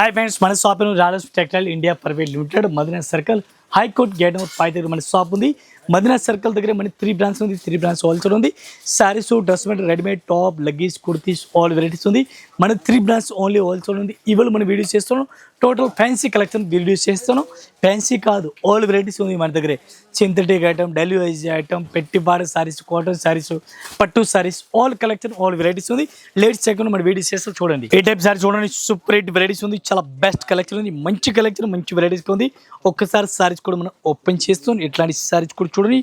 हाय friends మన shop Rajesh textile India private limited Madina circle high court gate number 5 దగ్గర మన shop ఉంది. మదీనా సర్కిల్ దగ్గర మన 3 బ్రాంచ్ ఉంది. 3 బ్రాంచ్ హోల్సేల్ ఉంది. Saris, dress material, readymade, top, leggings, kurtis all varieties ఉంది. మన 3 బ్రాంచ్ ఓన్లీ హోల్సేల్ ఉంది. ఇవాళ మనం వీడియోస్ చేస్తున్నాం. టోటల్ ఫ్యాన్సీ కలెక్షన్ వీడియోస్ చేస్తున్నాం. ఫ్యాన్సీ కాదు ఆల్ వెరైటీస్ ఉంది మన దగ్గర. Synthetic item, daily wise item, పెట్టిపాడ సారీస్, కాటన్ సారీస్, పట్టు saris all collection all varieties ఉంది. లేట్స్ సెకండ్ మన వీడియోస్ చేస్తాం చూడండి. ఏ టైప్ సారీ చూడండి, సూపర్ హిట్ వెరైటీస్ ఉంది. చాలా బెస్ట్ కలెక్షన్ ఉంది. మంచి కలెక్షన్, మంచి వెరైటీస్ ఉంది. ఒక్కసారి సారీస్ కూడా మనం ఓపెన్ చేస్తాం. ఇట్లాంటి సారీస్ కూడా చూడండి,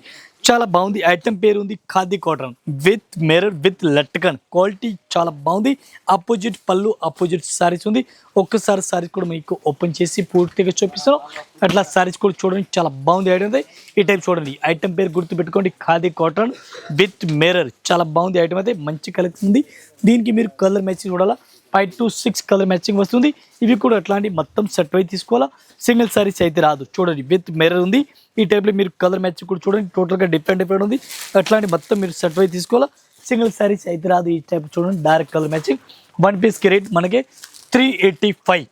చాలా బాగుంది. ఐటమ్ పేరు ఉంది khadi cotton with mirror with latkan. Quality చాలా బాగుంది. అపోజిట్ పళ్ళు, అపోజిట్ సారీస్ ఉంది. ఒక్కసారి సారీస్ కూడా మీకు ఓపెన్ చేసి పూర్తిగా చూపిస్తాను. అట్లా సారీస్ కూడా చూడండి, చాలా బాగుంది. ఐటమ్ ఉంది. ఈ టైప్ చూడండి, ఐటమ్ పేరు గుర్తుపెట్టుకోండి, ఖాదీ కాటన్ విత్ మిర్రర్. చాలా బాగుంది ఐటమ్ అయితే. మంచి కలెక్షన్ ఉంది. దీనికి మీరు కలర్ మ్యాచింగ్ చూడాలా, 5 to 6 కలర్ మ్యాచింగ్ వస్తుంది. ఇవి కూడా అట్లాంటి మొత్తం సెట్ అయి తీసుకోవాలా. సింగిల్ సారీస్ అయితే రాదు. చూడండి విత్ మిర్రర్ ఉంది. ఈ టైప్లో మీరు కలర్ మ్యాచింగ్ కూడా చూడండి, టోటల్గా డిఫరెంట్ ఉంది. అట్లాంటి మొత్తం మీరు సెట్ అయి తీసుకోవాలా. సింగిల్ సారీస్ అయితే రాదు. ఈ టైప్ చూడండి, డైరెక్ట్ కలర్ మ్యాచింగ్. 1 పీస్కి రేట్ మనకి 385.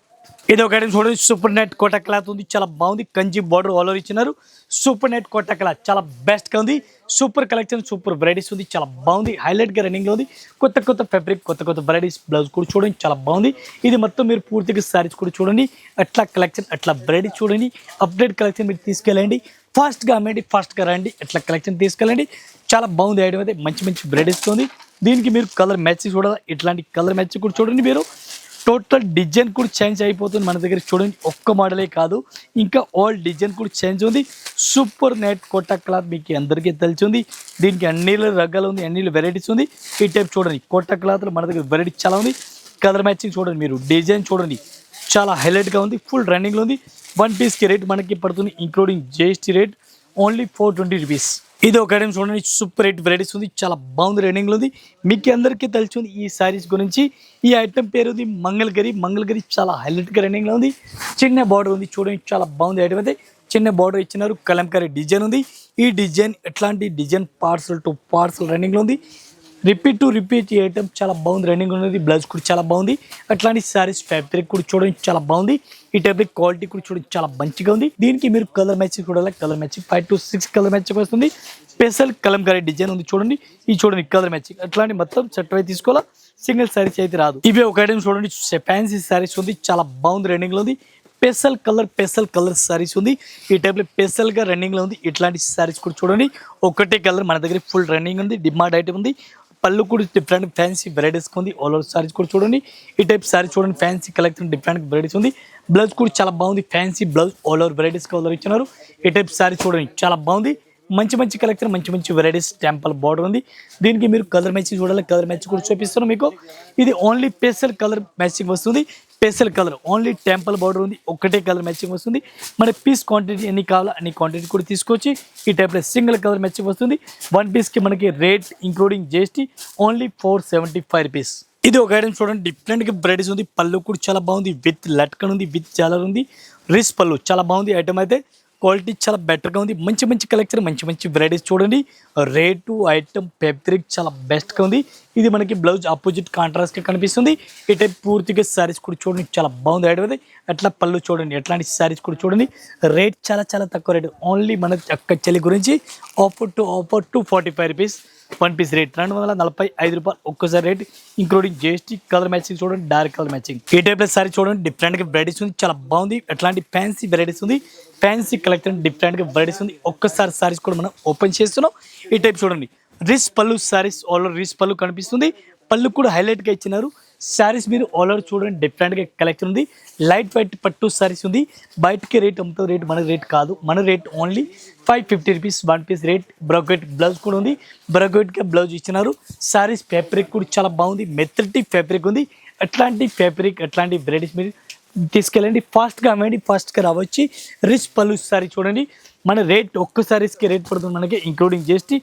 ఇది ఒక ఐటమ్ చూడండి, సూపర్ నెట్ కోటా క్లాత్ ఉంది. చాలా బాగుంది. కంచి బార్డర్ ఆల్ ఓవర్ ఇచ్చినారు. సూపర్ నెట్ కోటా క్లాత్ చాలా బెస్ట్గా ఉంది. సూపర్ కలెక్షన్, సూపర్ వెరైటీస్ ఉంది. చాలా బాగుంది. హైలైట్గా రన్నింగ్లో ఉంది. కొత్త కొత్త ఫ్యాబ్రిక్, కొత్త కొత్త వెరైటీస్. బ్లౌజ్ కూడా చూడండి, చాలా బాగుంది. ఇది మొత్తం మీరు పూర్తిగా సారీస్ కూడా చూడండి. అట్లా కలెక్షన్, అట్లా వెరైటీస్ చూడండి. అప్డేట్ కలెక్షన్ మీరు తీసుకెళ్ళండి. ఫాస్ట్గా అమ్మేయండి, ఫాస్ట్గా రండి. అట్లా కలెక్షన్ తీసుకెళ్ళండి. చాలా బాగుంది ఐటమ్ అయితే. మంచి మంచి వెరైటీస్ ఉంది. దీనికి మీరు కలర్ మ్యాచింగ్ చూడాలి. ఇట్లాంటి కలర్ మ్యాచింగ్ కూడా చూడండి. మీరు టోటల్ డిజైన్ కూడా చేంజ్ అయిపోతుంది మన దగ్గర. చూడండి, ఒక్క మోడలే కాదు, ఇంకా ఆల్ డిజైన్ కూడా చేంజ్ ఉంది. సూపర్ నెట్ కోటా క్లాత్ మీకు అందరికీ తెలిసింది. దీనికి అన్ని రకాలు ఉంది, అన్ని వెరైటీస్ ఉంది. ఈ టైప్ చూడండి, కోటా క్లాత్లో మన దగ్గర వెరైటీ చాలా ఉంది. కలర్ మ్యాచింగ్ చూడండి, మీరు డిజైన్ చూడండి, చాలా హైలైట్గా ఉంది. ఫుల్ రన్నింగ్లో ఉంది. 1 పీస్కి రేట్ మనకి పడుతుంది including GST rate only 420 rupees. ఇది ఒక ఐటమ్ చూడండి, సూపర్ హిట్ వెరైటీస్ ఉంది. చాలా బాగుంది, రన్నింగ్లో ఉంది. మీకు అందరికీ తెలిసింది ఈ సారీస్ గురించి. ఈ ఐటమ్ పేరు ఉంది మంగళగిరి. మంగళగిరి చాలా హైలైట్గా రన్నింగ్లో ఉంది. చిన్న బార్డర్ ఉంది చూడండి, చాలా బాగుంది ఐటమ్ అయితే. చిన్న బార్డర్ ఇచ్చినారు. కలంకారీ డిజైన్ ఉంది. ఈ డిజైన్ ఎట్లాంటి డిజైన్ పార్సల్ టు పార్సల్ రన్నింగ్లో ఉంది. రిపీట్ టు రిపీట్ ఈ ఐటమ్ చాలా బాగుంది, రన్నింగ్ ఉన్నది. బ్లౌజ్ కూడా చాలా బాగుంది. అట్లాంటి సారీస్ ఫ్యాబ్రిక్ కూడా చూడండి, చాలా బాగుంది. ఈ ఫ్యాబ్రిక్ క్వాలిటీ కూడా చూడండి, చాలా మంచిగా ఉంది. దీనికి మీరు కలర్ మ్యాచింగ్ చూడాలి. Colour matching 5 to 6 colour matching వస్తుంది. స్పెషల్ కలంకారీ డిజైన్ ఉంది చూడండి. ఇది చూడండి కలర్ మ్యాచింగ్. అట్లాంటి మొత్తం సెట్ అయి తీసుకోవాలా. సింగిల్ సారీస్ అయితే రాదు. ఇవి ఒక ఐటమ్ చూడండి, ఫ్యాన్సీ సారీస్ ఉంది. చాలా బాగుంది, రన్నింగ్లో ఉంది. స్పెషల్ కలర్ సారీస్ ఉంది. ఈ టైప్లో స్పెషల్గా రన్నింగ్లో ఉంది. ఇట్లాంటి సారీస్ కూడా చూడండి. ఒకటే కలర్ మన దగ్గర ఫుల్ రన్నింగ్ ఉంది. డిమాండ్ ఐటమ్ ఉంది. పళ్ళు కూడా డిఫరెంట్ ఫ్యాన్సీ వెరైటీస్ ఉంది. ఆల్ ఓవర్ సారీస్ కూడా చూడండి. ఈ టైప్ సారీ చూడండి, ఫ్యాన్సీ కలెక్షన్ డిఫరెంట్ వెరైటీస్ ఉంది. బ్లౌజ్ కూడా చాలా బాగుంది. Fancy blouse all over varieties all ఇచ్చినారు. ఈ టైప్ సారీ చూడండి, చాలా బాగుంది. మంచి మంచి కలెక్షన్, మంచి మంచి వెరైటీస్. టెంపుల్ బార్డర్ ఉంది. దీనికి మీరు కలర్ మ్యాచింగ్ చూడాలి. కలర్ మ్యాచింగ్ కూడా చూపిస్తాను మీకు. ఇది ఓన్లీ స్పెషల్ కలర్ మ్యాచింగ్ వస్తుంది. Special colour only temple border ఉంది. ఒకటే కలర్ మ్యాచింగ్ వస్తుంది. మన పీస్ క్వాంటిటీ ఎన్ని కావాలో అన్ని క్వాంటిటీ కూడా తీసుకొచ్చి ఈ టైప్లో సింగిల్ కలర్ మ్యాచింగ్ వస్తుంది. 1 పీస్కి మనకి rate including GST only 475 rupees. ఇది ఒక ఐటమ్ చూడండి, డిఫరెంట్గా వెరైటీస్ ఉంది. పళ్ళు కూడా చాలా బాగుంది. విత్ లట్కన్ ఉంది, విత్ జాలర్ ఉంది. రిస్ పళ్ళు చాలా బాగుంది ఐటమ్ అయితే. క్వాలిటీ చాలా బెటర్గా ఉంది. మంచి మంచి కలెక్షన్, మంచి మంచి వెరైటీస్ చూడండి. రేటు ఐటమ్ ఫ్యాబ్రిక్ చాలా బెస్ట్గా ఉంది. ఇది మనకి బ్లౌజ్ ఆపోజిట్ కాంట్రాస్ట్గా కనిపిస్తుంది. ఈ టైప్ పూర్తిగా శారీస్ కూడా చూడండి, చాలా బాగుంది ఐటమ్ అయితే. అట్లా పళ్ళు చూడండి, ఎట్లాంటి శారీస్ కూడా చూడండి. రేట్ చాలా చాలా తక్కువ రేటు. ఓన్లీ మన అక్క చెల్లి గురించి offer to 45 rupees. 1 piece rate 245 రూపాయలు. ఒక్కసారి rate including GST. Colour matching చూడండి, డైరెక్ట్ కలర్ మ్యాచింగ్. ఈ టైప్లో సారీ చూడండి, డిఫరెంట్గా వెరైటీస్ ఉంది. చాలా బాగుంది. అట్లాంటి ఫ్యాన్సీ వెరైటీస్ ఉంది. ఫ్యాన్సీ కలెక్షన్ డిఫరెంట్గా వెరైటీస్ ఉంది. ఒక్కసారి సారీస్ కూడా మనం ఓపెన్ చేస్తున్నాం. ఈ టైప్ చూడండి, రిస్ పళ్ళు సారీస్ ఆల్ ఓవర్ రిస్ పళ్ళు కనిపిస్తుంది. పళ్ళు కూడా హైలైట్గా ఇచ్చినారు. శారీస్ మీరు ఆల్ ఓవర్ చూడండి, డిఫరెంట్గా కలెక్షన్ ఉంది. లైట్ వెయిట్ పట్టు సారీస్ ఉంది. బయటకి రేట్ అమ్ముతుంది, రేట్ మన రేట్ కాదు. మన rate only 550 rupees. 1 piece rate. Brocade blouse కూడా ఉంది. బ్రోకెట్గా బ్లౌజ్ ఇచ్చినారు. శారీస్ ఫ్యాబ్రిక్ కూడా చాలా బాగుంది. మెత్తటి ఫ్యాబ్రిక్ ఉంది. అట్లాంటి ఫ్యాబ్రిక్, అట్లాంటి వెరైటీస్ మీరు తీసుకెళ్ళండి. ఫాస్ట్గా అమ్మేయండి, ఫాస్ట్గా రావచ్చు. రిచ్ పళ్ళు సారీ చూడండి. మన రేట్ ఒక్క సారీస్కి రేట్ పడుతుంది మనకి ఇంక్లూడింగ్ జిఎస్టీ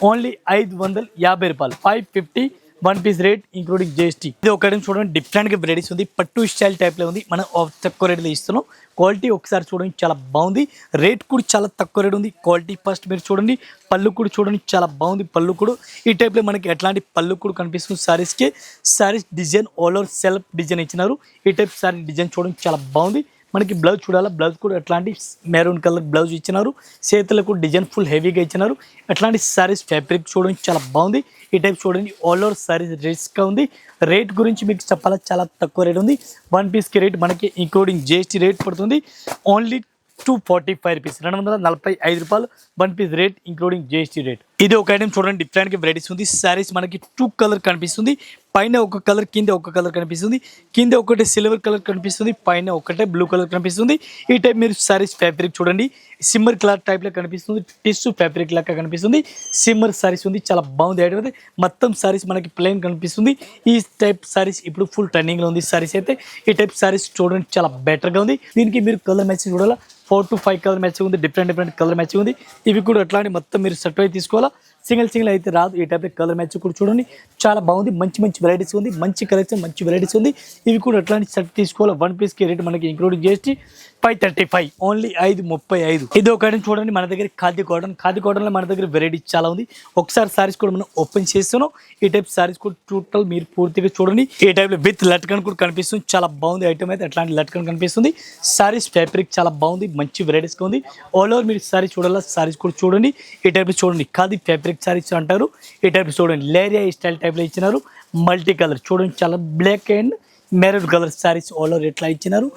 ఓన్లీ 550 రూపాయలు. 550 one piece rate including GST. ఇది ఒక ఐటమ్ చూడండి డిఫరెంట్ గా వెరైటీస్ ఉంది, పట్టు స్టైల్ టైప్ లో ఉంది. మనం తక్కువ రేట్లో ఇస్తున్నాం. క్వాలిటీ ఒకసారి చూడండి చాలా బాగుంది, రేట్ కూడా చాలా తక్కువ రేట్ ఉంది. క్వాలిటీ ఫస్ట్ మీరు చూడండి, పళ్ళు కూడా చూడండి చాలా బాగుంది. పళ్ళు కూడా ఈ టైప్లో మనకి ఎట్లాంటి పళ్ళు కూడా కనిపిస్తుంది. సారీస్కి saris design all over self design ఇచ్చినారు. ఈ టైప్ సారీ డిజైన్ చూడండి చాలా బాగుంది. మనకి బ్లౌజ్ చూడాలా, బ్లౌజ్ కూడా అట్లాంటి మెరూన్ కలర్ బ్లౌజ్ ఇచ్చినారు. చేతులకు డిజైన్ ఫుల్ హెవీగా ఇచ్చినారు. అట్లాంటి సారీస్ ఫ్యాబ్రిక్ చూడండి చాలా బాగుంది. ఈ టైప్ చూడండి ఆల్ ఓవర్ సారీస్ రిస్క్గా ఉంది. రేట్ గురించి మీకు చెప్పాలా చాలా తక్కువ రేట్ ఉంది. వన్ పీస్కి రేట్ మనకి ఇంక్లూడింగ్ జిఎస్టీ రేట్ పడుతుంది ఓన్లీ 245 రూపీస్, 245 రూపాయలు one piece rate including GST rate. ఇది ఒక ఐటమ్ చూడండి డిఫరెంట్గా వెరైటీస్ ఉంది. సారీస్ మనకి 2 కలర్ కనిపిస్తుంది, పైన ఒక కలర్ కింద ఒక కలర్ కనిపిస్తుంది. కింద ఒకటే సిల్వర్ కలర్ కనిపిస్తుంది, పైన ఒకటే బ్లూ కలర్ కనిపిస్తుంది. ఈ టైప్ మీరు సారీస్ ఫ్యాబ్రిక్ చూడండి సిమ్మర్ కలర్ టైప్లో కనిపిస్తుంది, టిష్యూ ఫ్యాబ్రిక్ లాగా కనిపిస్తుంది. సిమ్మర్ సారీస్ ఉంది చాలా బాగుంది. ఐటమ్ మొత్తం సారీస్ మనకి ప్లెయిన్ కనిపిస్తుంది. ఈ టైప్ సారీస్ ఇప్పుడు ఫుల్ ట్రెండింగ్లో ఉంది. సారీస్ అయితే ఈ టైప్ సారీస్ చూడండి చాలా బెటర్గా ఉంది. దీనికి మీరు కలర్ మ్యాచింగ్ చూడాలా, 4 to 5 కలర్ మ్యాచింగ్ ఉంది, డిఫరెంట్ కలర్ మ్యాచింగ్ ఉంది. ఇవి కూడా అట్లాంటి మొత్తం మీరు సెట్ అయి తీసుకోవాలా, సింగిల్ అయితే రాదు. ఈ టైప్ కలర్ మ్యాచ్ కూడా చూడండి చాలా బాగుంది. మంచి వెరైటీస్ ఉంది, మంచి కలెక్షన్, మంచి వెరైటీస్ ఉంది. ఇవి కూడా అట్లాంటి సెట్ తీసుకోవాలి. వన్ పీస్కి రేట్ మనకి ఇంక్లూడింగ్ జిఎస్టీ 535 ఓన్లీ 535. ఇది ఒక ఐటమ్ చూడండి మన దగ్గర ఖాదీ కాటన్లో మన దగ్గర వెరైటీ చాలా ఉంది. ఒకసారి సారీస్ కూడా మనం ఓపెన్ చేస్తున్నాం. ఈ టైప్ సారీస్ కూడా టోటల్ మీరు పూర్తిగా చూడండి. ఈ టైప్లో విత్ లట్కన్ కూడా కనిపిస్తుంది, చాలా బాగుంది. ఐటమ్ అయితే అట్లాంటి లట్కన్ కనిపిస్తుంది. సారీస్ ఫ్యాబ్రిక్ చాలా బాగుంది, మంచి వెరైటీస్గా ఉంది. ఆల్ ఓవర్ మీరు సారీస్ చూడాలా, సారీస్ కూడా చూడండి. ఈ టైప్ చూడండి ఖాదీ ఫ్యాబ్రిక్ సారీస్ అంటారు. ఈ టైప్ చూడండి లేరియా స్టైల్ టైప్లో ఇచ్చినారు. మల్టీ కలర్ చూడండి చాలా black and maroon colour saris all over ఎట్లా ఇచ్చినారు.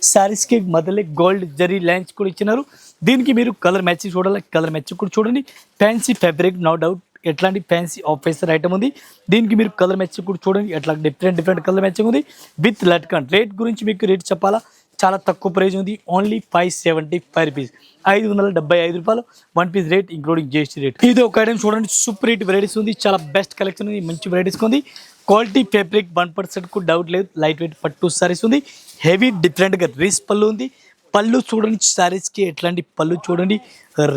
సారీస్కి మొదలే గోల్డ్ జరీ లైన్స్ కూడా ఇచ్చినారు. దీనికి మీరు కలర్ మ్యాచింగ్ చూడాలి, కలర్ మ్యాచింగ్ కూడా చూడండి. ఫ్యాన్సీ ఫ్యాబ్రిక్ నో డౌట్, ఎట్లాంటి ఫ్యాన్సీ ఆఫీసర్ ఐటమ్ ఉంది. దీనికి మీరు కలర్ మ్యాచింగ్ కూడా చూడండి, ఎట్లా డిఫరెంట్ కలర్ మ్యాచింగ్ ఉంది విత్ లట్కన్. రేట్ గురించి మీకు రేట్ చెప్పాలా, చాలా తక్కువ ప్రైస్ ఉంది. ఓన్లీ 575 రూపీస్, 575 రూపాయలు one piece rate including GST rate. ఇది ఒక ఐటమ్ చూడండి సూపర్ హిట్ వెరైటీస్ ఉంది, చాలా బెస్ట్ కలెక్షన్ ఉంది, మంచి వెరైటీస్ ఉంది. క్వాలిటీ ఫ్యాబ్రిక్ 1% కు డౌట్ లేదు. లైట్ వెయిట్ పట్టు సారీస్ ఉంది, హెవీ డిఫరెంట్గా రీస్ పళ్ళు ఉంది. పళ్ళు చూడండి సారీస్కి ఎట్లాంటి పళ్ళు చూడండి.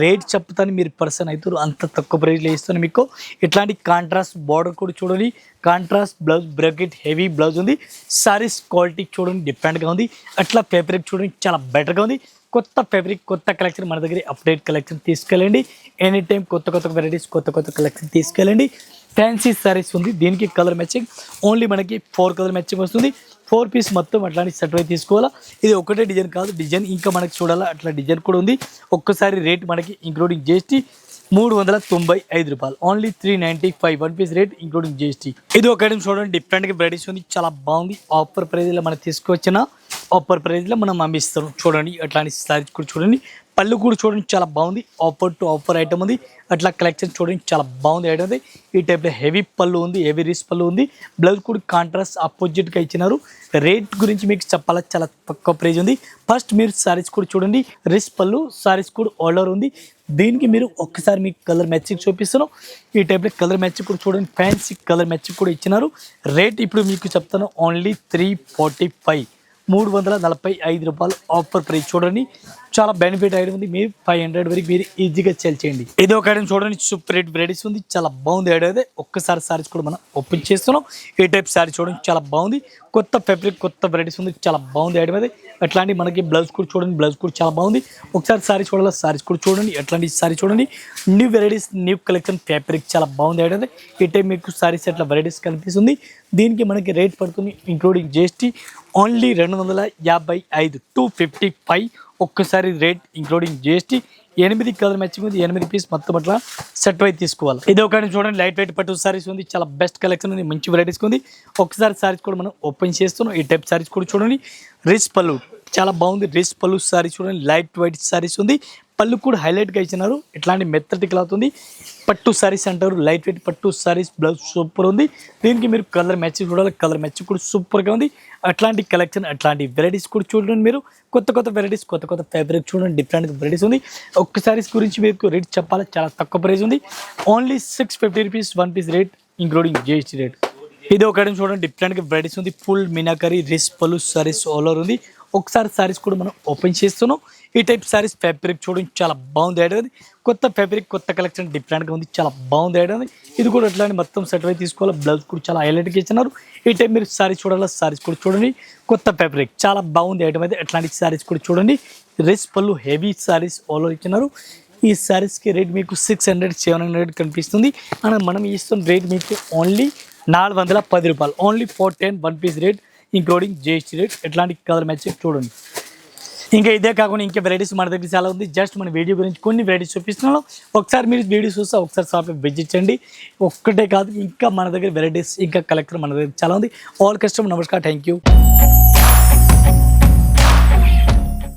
రేట్ చెప్తాను మీరు పర్సన్ అవుతారు, అంత తక్కువ ప్రైస్లో ఇస్తాను మీకు. ఇట్లాంటి కాంట్రాస్ట్ బార్డర్ కూడా చూడండి, contrast blouse bracket heavy blouse ఉంది. సారీస్ క్వాలిటీ చూడండి డిఫరెంట్గా ఉంది. అట్లా ఫ్యాబ్రిక్ చూడండి చాలా బెటర్గా ఉంది. కొత్త ఫ్యాబ్రిక్ కొత్త కలెక్షన్ మన దగ్గర అప్డేట్ కలెక్షన్ తీసుకెళ్ళండి. ఎనీ టైం కొత్త వెరైటీస్ కొత్త కలెక్షన్ తీసుకెళ్ళండి. ఫ్యాన్సీ సారీస్ ఉంది, దీనికి కలర్ మ్యాచింగ్ ఓన్లీ మనకి 4 కలర్ మ్యాచింగ్ వస్తుంది. 4 పీస్ మొత్తం అట్లాంటి సెట్ అయి తీసుకోవాలా. ఇది ఒకటే డిజైన్ కాదు, డిజైన్ ఇంకా మనకి చూడాలా, అట్లా డిజైన్ కూడా ఉంది. ఒక్కసారి రేట్ మనకి ఇంక్లూడింగ్ జిఎస్టీ 395 రూపాయలు only 395 one piece rate including GST. ఇది ఒక ఐటమ్ చూడండి డిఫరెంట్గా వెరైటీస్ ఉంది, చాలా బాగుంది. ఆఫర్ ప్రైజ్లో మనం తీసుకొచ్చిన ఆఫర్ ప్రైజ్లో మనం అందిస్తాం. చూడండి అట్లాంటి సారీస్ కూడా చూడండి, పళ్ళు కూడా చూడండి చాలా బాగుంది. ఆఫర్ టు ఆఫర్ ఐటమ్ ఉంది, అట్లా కలెక్షన్ చూడండి చాలా బాగుంది ఐటమ్ ఉంది. ఈ టైప్లో హెవీ పళ్ళు ఉంది, హెవీ రిస్ పళ్ళు ఉంది. బ్లౌజ్ కూడా కాంట్రాస్ట్ ఆపోజిట్గా ఇచ్చినారు. రేట్ గురించి మీకు చెప్పాలా, చాలా తక్కువ ప్రైజ్ ఉంది. ఫస్ట్ మీరు సారీస్ కూడా చూడండి, రిస్ పళ్ళు సారీస్ కూడా ఆల్ ఓవర్ ఉంది. దీనికి మీరు ఒక్కసారి మీకు కలర్ మ్యాచింగ్ చూపిస్తాను. ఈ టైప్లో కలర్ మ్యాచింగ్ కూడా చూడండి, ఫ్యాన్సీ కలర్ మ్యాచింగ్ కూడా ఇచ్చినారు. రేట్ ఇప్పుడు మీకు చెప్తాను ఓన్లీ 345 345 రూపాయలు ఆఫర్ ప్రైస్. చూడండి చాలా బెనిఫిట్ ఐటమ్ ఉంది. మీరు 500 వరకు మీరు ఈజీగా సేల్ చేయండి. ఇది ఒక ఐటమ్ చూడండి సూపర్ రేట్ వెరైటీస్ ఉంది, చాలా బాగుంది ఐడియా. అయితే ఒక్కసారి సారీస్ కూడా మనం ఓపెన్ చేస్తున్నాం. ఈ టైప్ సారీ చూడండి చాలా బాగుంది. కొత్త ఫ్యాబ్రిక్ కొత్త వెరైటీస్ ఉంది, చాలా బాగుంది ఐటమ్. అయితే అట్లాంటి మనకి బ్లౌజ్ కూడా చూడండి, బ్లౌజ్ కూడా చాలా బాగుంది. ఒకసారి సారీ చూడాలి, సారీస్ కూడా చూడండి. అట్లాంటి సారీ చూడండి, new varieties new collection fabric చాలా బాగుంది ఐటమ్. ఈ టైప్ మీకు సారీస్ అట్లా వెరైటీస్ కనిపిస్తుంది. దీనికి మనకి రేట్ పడుతుంది ఇంక్లూడింగ్ జిఎస్టీ ఓన్లీ 255 255 ఒక్కసారి rate including GST. 8 colour matching ఉంది, 8 పీస్ మొత్తం అట్లా సెట్ అయి తీసుకోవాలి. ఇది ఒక చూడండి లైట్ వెయిట్ పట్టు సారీస్ ఉంది, చాలా బెస్ట్ కలెక్షన్ ఉంది, మంచి వెరైటీస్ ఉంది. ఒకసారి సారీస్ కూడా మనం ఓపెన్ చేస్తున్నాం. ఈ టైప్ సారీస్ కూడా చూడండి, రిచ్ పళ్ళు చాలా బాగుంది. రిచ్ పళ్ళు సారీస్ చూడండి, లైట్ వైట్ సారీస్ ఉంది. పళ్ళు కూడా హైలైట్గా ఇచ్చినారు. ఇట్లాంటి మెత్తటి క్లాత్ ఉంది, పట్టు సారీస్ అంటారు. లైట్ వెయిట్ పట్టు సారీస్, బ్లౌజ్ సూపర్ ఉంది. దీనికి మీరు కలర్ మ్యాచింగ్ చూడాలి, కలర్ మ్యాచింగ్ కూడా సూపర్గా ఉంది. అట్లాంటి కలెక్షన్ అట్లాంటి వెరైటీస్ కూడా చూడండి. మీరు కొత్త వెరైటీస్ కొత్త ఫ్యాబ్రిక్ చూడండి, డిఫరెంట్ వెరైటీస్ ఉంది. ఒక్క సారీస్ గురించి మీకు రేట్ చెప్పాలి, చాలా తక్కువ ప్రైస్ ఉంది. Only 650 rupees one piece rate including GST rate. ఇది ఒక ఐటమ్ చూడండి డిఫరెంట్గా వెరైటీస్ ఉంది. ఫుల్ మీనాకరీ రిస్ పళ్ళు సారీస్ ఆల్ ఓవర్ ఉంది. ఒకసారి శారీస్ కూడా మనం ఓపెన్ చేస్తున్నాం. ఈ టైప్ శారీస్ ఫ్యాబ్రిక్ చూడండి చాలా బాగుంది ఐటమ్. కొత్త ఫ్యాబ్రిక్ కొత్త కలెక్షన్ డిఫరెంట్గా ఉంది, చాలా బాగుంది ఐటమ్. ఇది కూడా అట్లానే మొత్తం సెట్ అయి తీసుకోవాలి. బ్లౌజ్ కూడా చాలా హైలైట్గా ఇచ్చినారు. ఈ టైప్ మీరు శారీస్ చూడాలి, శారీస్ కూడా చూడండి. కొత్త ఫ్యాబ్రిక్ చాలా బాగుంది ఐటమ్ అయితే. అట్లాంటి శారీస్ కూడా చూడండి. రేస్ పళ్ళు హెవీ శారీస్ ఆల్ ఇచ్చినారు. ఈ శారీస్కి రేట్ మీకు 600-700 కనిపిస్తుంది. అండ్ మనం ఇస్తున్న రేట్ మీకు ఓన్లీ 410 రూపాయలు. Only 410 1 piece rate including GST rate. ఎట్లాంటి కలర్ మ్యాచింగ్ చూడండి. ఇంకా ఇదే కాకుండా ఇంకా వెరైటీస్ మన దగ్గర చాలా ఉంది. జస్ట్ మన వీడియో గురించి కొన్ని వెరైటీస్ చూపిస్తున్నాను. ఒకసారి మీరు వీడియో చూస్తే ఒకసారి షాప్కి విజిట్ చేయండి. ఒక్కటే కాదు, ఇంకా మన దగ్గర వెరైటీస్ ఇంకా కలెక్టర్ మన దగ్గర చాలా ఉంది. ఆల్ కస్టమర్ నమస్కారం, థ్యాంక్ యూ.